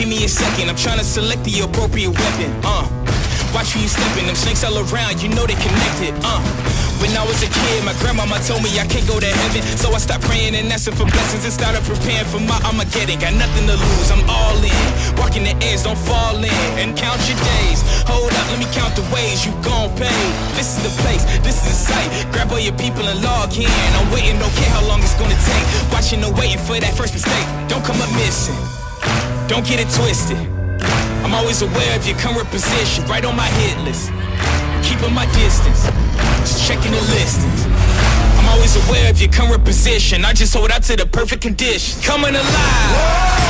give me a second, I'm trying to select the appropriate weapon. Watch who you stepping, them snakes all around, you know they connected. When I was a kid, my grandmama told me I can't go to heaven, so I stopped praying and asking for blessings and started preparing for my Armageddon. Got nothing to lose, I'm all in. Walking the edge, don't fall in, and count your days. Hold up, let me count the ways you gon' pay. This is the place, this is the site. Grab all your people and log in. I'm waiting, don't care how long it's gonna take. Watching and waiting for that first mistake. Don't come up missing, don't get it twisted. I'm always aware of your current position, right on my hit list. Keeping my distance, just checking the listings. I'm always aware of your current position. I just hold out to the perfect conditions. Coming alive.